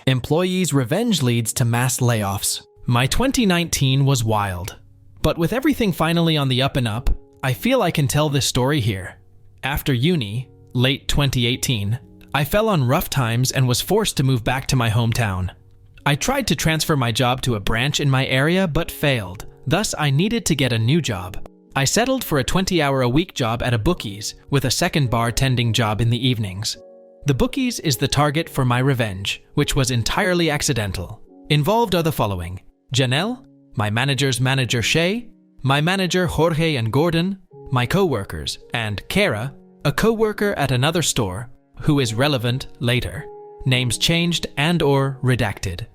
Employees' revenge leads to mass layoffs. My 2019 was wild. But with everything finally on the up and up, I feel I can tell this story here. After uni, late 2018, I fell on rough times and was forced to move back to my hometown. I tried to transfer my job to a branch in my area but failed. Thus, I needed to get a new job. I settled for a 20-hour-a-week job at a Bookies with a second bartending job in the evenings. The Bookies is the target for my revenge, which was entirely accidental. Involved are the following: Janelle, my manager's manager Shay, my manager Jorge and Gordon, my co-workers, and Kara, a co-worker at another store, who is relevant later. Names changed and/or redacted.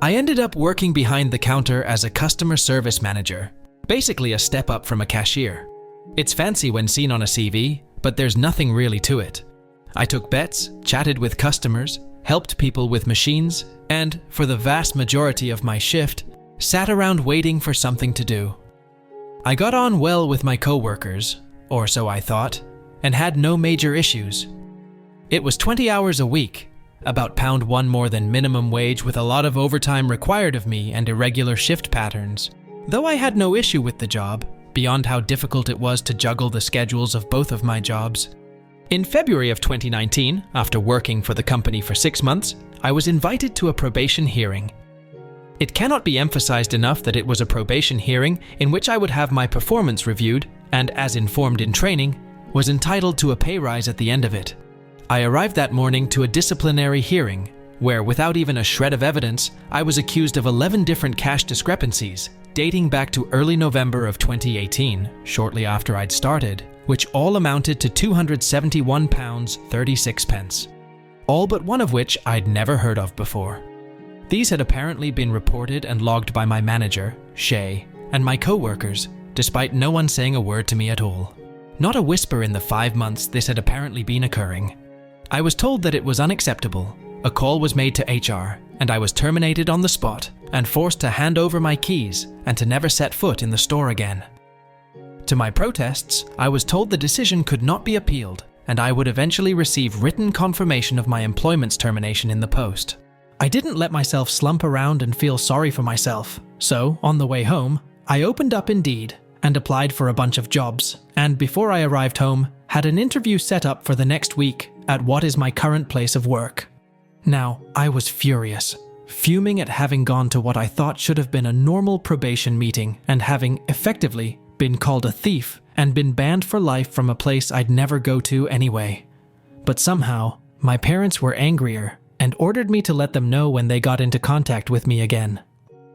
I ended up working behind the counter as a customer service manager, basically a step up from a cashier. It's fancy when seen on a CV, but there's nothing really to it. I took bets, chatted with customers, helped people with machines, and, for the vast majority of my shift, sat around waiting for something to do. I got on well with my co-workers, or so I thought, and had no major issues. It was 20 hours a week, about £1 more than minimum wage with a lot of overtime required of me and irregular shift patterns. Though I had no issue with the job, beyond how difficult it was to juggle the schedules of both of my jobs. In February of 2019, after working for the company for 6 months, I was invited to a probation hearing. It cannot be emphasized enough that it was a probation hearing in which I would have my performance reviewed and, as informed in training, was entitled to a pay rise at the end of it. I arrived that morning to a disciplinary hearing where, without even a shred of evidence, I was accused of 11 different cash discrepancies dating back to early November of 2018, shortly after I'd started, which all amounted to £271.36, all but one of which I'd never heard of before. These had apparently been reported and logged by my manager, Shay, and my co-workers, despite no one saying a word to me at all. Not a whisper in the 5 months this had apparently been occurring. I was told that it was unacceptable. A call was made to HR, and I was terminated on the spot and forced to hand over my keys and to never set foot in the store again. To my protests, I was told the decision could not be appealed, and I would eventually receive written confirmation of my employment's termination in the post. I didn't let myself slump around and feel sorry for myself, so, on the way home, I opened up Indeed and applied for a bunch of jobs, and before I arrived home, had an interview set up for the next week at what is my current place of work. Now, I was furious, fuming at having gone to what I thought should have been a normal probation meeting and having, effectively, been called a thief and been banned for life from a place I'd never go to anyway. But somehow, my parents were angrier and ordered me to let them know when they got into contact with me again.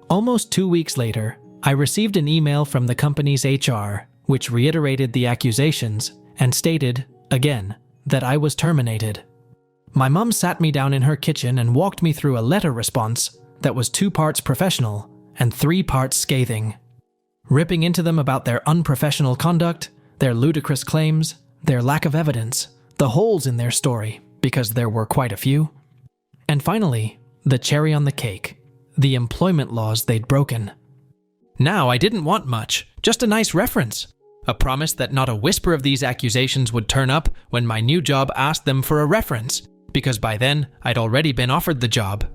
Almost 2 weeks later, I received an email from the company's HR, which reiterated the accusations and stated, again, that I was terminated. My mum sat me down in her kitchen and walked me through a letter response that was 2 parts professional and 3 parts scathing, ripping into them about their unprofessional conduct, their ludicrous claims, their lack of evidence, the holes in their story, because there were quite a few, and finally, the cherry on the cake, the employment laws they'd broken. Now I didn't want much, just a nice reference. A promise that not a whisper of these accusations would turn up when my new job asked them for a reference, because by then I'd already been offered the job.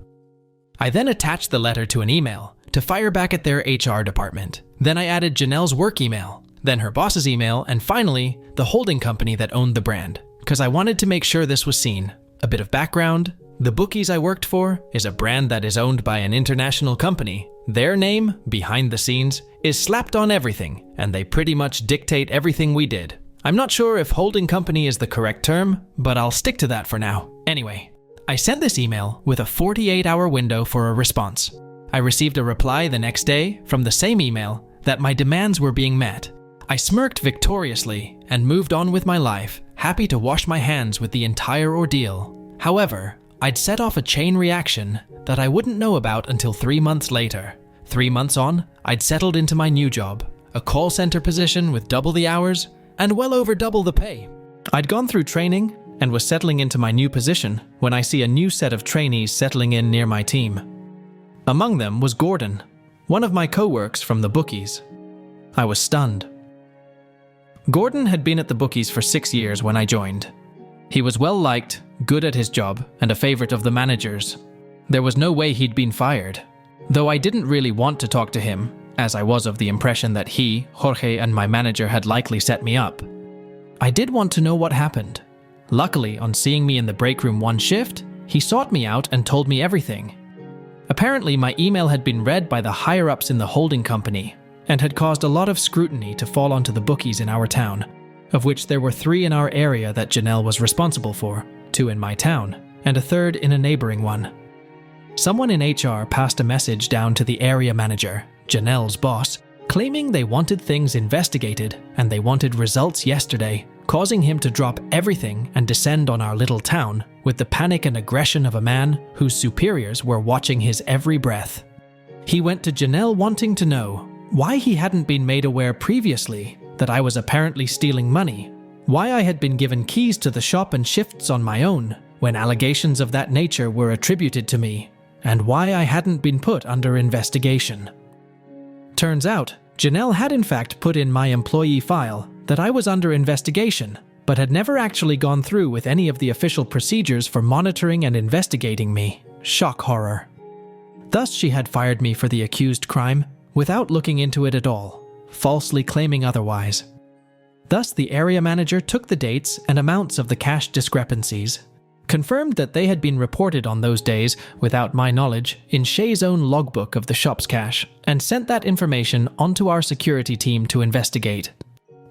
I then attached the letter to an email to fire back at their HR department. Then I added Janelle's work email, then her boss's email, and finally, the holding company that owned the brand, because I wanted to make sure this was seen. A bit of background: the Bookies I worked for is a brand that is owned by an international company. Their name, behind the scenes, is slapped on everything, and they pretty much dictate everything we did. I'm not sure if holding company is the correct term, but I'll stick to that for now. Anyway, I sent this email with a 48-hour window for a response. I received a reply the next day from the same email that my demands were being met. I smirked victoriously and moved on with my life, happy to wash my hands with the entire ordeal. However, I'd set off a chain reaction that I wouldn't know about until 3 months later. 3 months on, I'd settled into my new job, a call center position with double the hours and well over double the pay. I'd gone through training and was settling into my new position when I see a new set of trainees settling in near my team. Among them was Gordon, one of my co-workers from the Bookies. I was stunned. Gordon had been at the Bookies for 6 years when I joined. He was well liked, good at his job, and a favorite of the managers. There was no way he'd been fired. Though I didn't really want to talk to him, as I was of the impression that he, Jorge, and my manager had likely set me up. I did want to know what happened. Luckily, on seeing me in the break room one shift, he sought me out and told me everything. Apparently, my email had been read by the higher-ups in the holding company and had caused a lot of scrutiny to fall onto the bookies in our town, of which there were 3 in our area that Janelle was responsible for, 2 in my town, and a 3rd in a neighboring one. Someone in HR passed a message down to the area manager, Janelle's boss, claiming they wanted things investigated and they wanted results yesterday, causing him to drop everything and descend on our little town with the panic and aggression of a man whose superiors were watching his every breath. He went to Janelle wanting to know why he hadn't been made aware previously that I was apparently stealing money, why I had been given keys to the shop and shifts on my own when allegations of that nature were attributed to me, and why I hadn't been put under investigation. Turns out, Janelle had in fact put in my employee file that I was under investigation, but had never actually gone through with any of the official procedures for monitoring and investigating me. Shock horror. Thus, she had fired me for the accused crime without looking into it at all, falsely claiming otherwise. Thus, the area manager took the dates and amounts of the cash discrepancies, confirmed that they had been reported on those days without my knowledge in Shay's own logbook of the shop's cash, and sent that information onto our security team to investigate.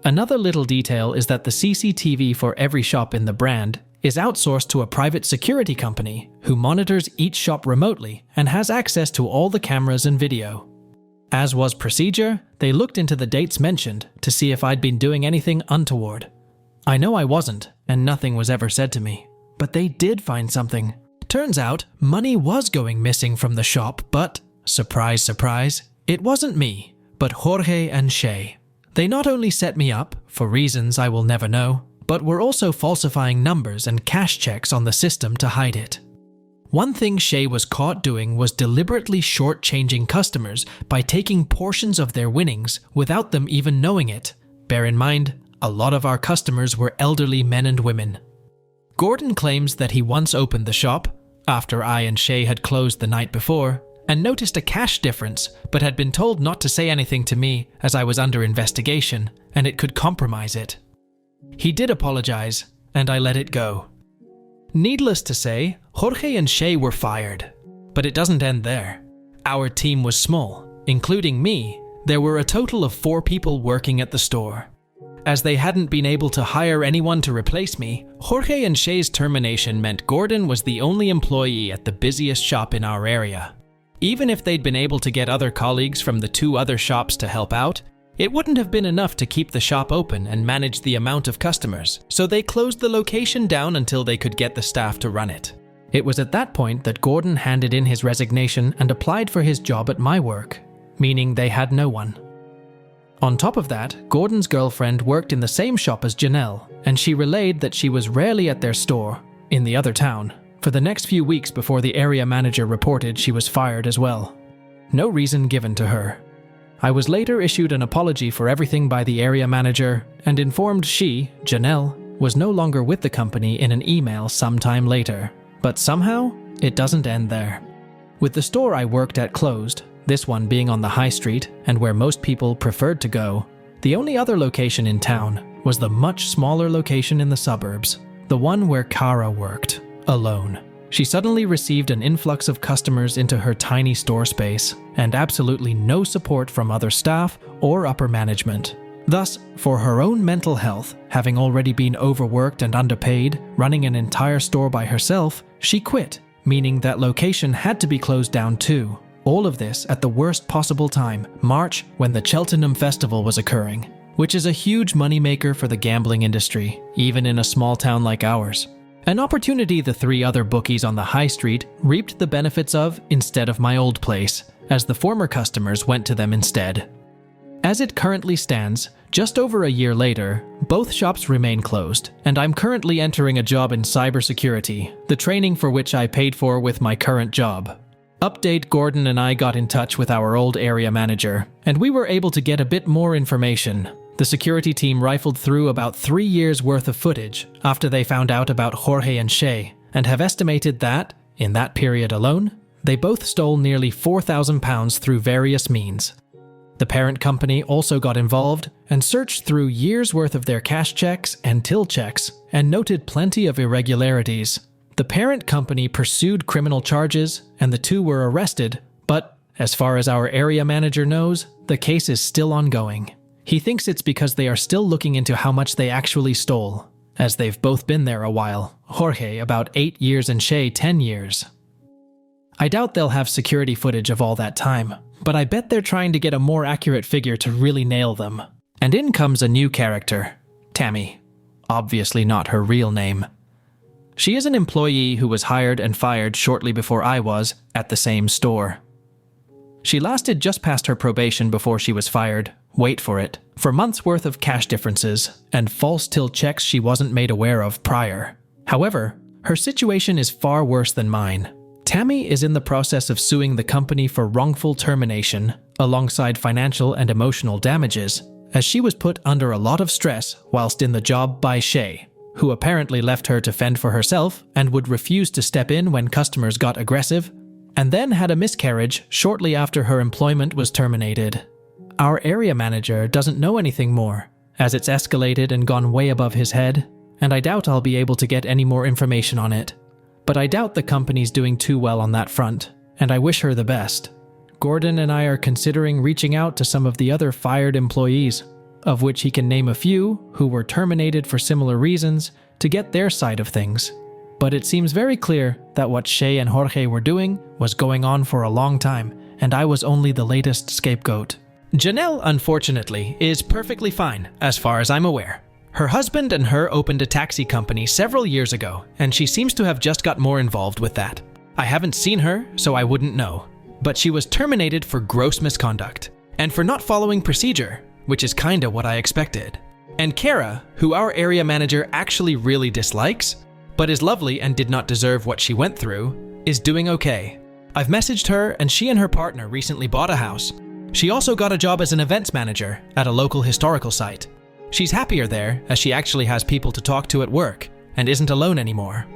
Another little detail is that the CCTV for every shop in the brand is outsourced to a private security company who monitors each shop remotely and has access to all the cameras and video. As was procedure, they looked into the dates mentioned to see if I'd been doing anything untoward. I know I wasn't, and nothing was ever said to me. But they did find something. Turns out, money was going missing from the shop, but, surprise, surprise, it wasn't me, but Jorge and Shay. They not only set me up, for reasons I will never know, but were also falsifying numbers and cash checks on the system to hide it. One thing Shay was caught doing was deliberately shortchanging customers by taking portions of their winnings without them even knowing it. Bear in mind, a lot of our customers were elderly men and women. Gordon claims that he once opened the shop, after I and Shay had closed the night before, and noticed a cash difference, but had been told not to say anything to me as I was under investigation, and it could compromise it. He did apologize, and I let it go. Needless to say, Jorge and Shay were fired. But it doesn't end there. Our team was small. Including me, there were a total of 4 people working at the store. As they hadn't been able to hire anyone to replace me, Jorge and Shay's termination meant Gordon was the only employee at the busiest shop in our area. Even if they'd been able to get other colleagues from the 2 other shops to help out, it wouldn't have been enough to keep the shop open and manage the amount of customers, so they closed the location down until they could get the staff to run it. It was at that point that Gordon handed in his resignation and applied for his job at my work, meaning they had no one. On top of that, Gordon's girlfriend worked in the same shop as Janelle, and she relayed that she was rarely at their store, in the other town, for the next few weeks before the area manager reported she was fired as well. No reason given to her. I was later issued an apology for everything by the area manager and informed she, Janelle, was no longer with the company in an email sometime later. But somehow, it doesn't end there. With the store I worked at closed, this one being on the high street and where most people preferred to go, the only other location in town was the much smaller location in the suburbs, the one where Kara worked, alone. She suddenly received an influx of customers into her tiny store space and absolutely no support from other staff or upper management. Thus, for her own mental health, having already been overworked and underpaid, running an entire store by herself, she quit, meaning that location had to be closed down too. All of this at the worst possible time, March, when the Cheltenham Festival was occurring, which is a huge moneymaker for the gambling industry, even in a small town like ours. An opportunity the 3 other bookies on the high street reaped the benefits of instead of my old place, as the former customers went to them instead. As it currently stands, just over a year later, both shops remain closed, and I'm currently entering a job in cybersecurity, the training for which I paid for with my current job. Update: Gordon and I got in touch with our old area manager, and we were able to get a bit more information. The security team rifled through about 3 years' worth of footage after they found out about Jorge and Shay, and have estimated that, in that period alone, They both stole nearly £4,000 through various means. The parent company also got involved and searched through years' worth of their cash checks and till checks and noted plenty of irregularities. The parent company pursued criminal charges and the two were arrested, but as far as our area manager knows, the case is still ongoing. He thinks it's because they are still looking into how much they actually stole, as they've both been there a while, Jorge about 8 years and Shay 10 years. I doubt they'll have security footage of all that time, but I bet they're trying to get a more accurate figure to really nail them. And in comes a new character, Tammy. Obviously not her real name. She is an employee who was hired and fired shortly before I was at the same store. She lasted just past her probation before she was fired, wait for it, for months' worth of cash differences and false till checks she wasn't made aware of prior. However, her situation is far worse than mine. Tammy is in the process of suing the company for wrongful termination, alongside financial and emotional damages, as she was put under a lot of stress whilst in the job by Shay, who apparently left her to fend for herself and would refuse to step in when customers got aggressive, and then had a miscarriage shortly after her employment was terminated. Our area manager doesn't know anything more, as it's escalated and gone way above his head, and I doubt I'll be able to get any more information on it. But I doubt the company's doing too well on that front, and I wish her the best. Gordon and I are considering reaching out to some of the other fired employees, of which he can name a few who were terminated for similar reasons, to get their side of things. But it seems very clear that what Shay and Jorge were doing was going on for a long time, and I was only the latest scapegoat. Janelle, unfortunately, is perfectly fine, as far as I'm aware. Her husband and her opened a taxi company several years ago, and she seems to have just got more involved with that. I haven't seen her, so I wouldn't know. But she was terminated for gross misconduct, and for not following procedure, which is kinda what I expected. And Kara, who our area manager actually really dislikes, but is lovely and did not deserve what she went through, is doing okay. I've messaged her, and she and her partner recently bought a house. She also got a job as an events manager at a local historical site. She's happier there, as she actually has people to talk to at work, and isn't alone anymore.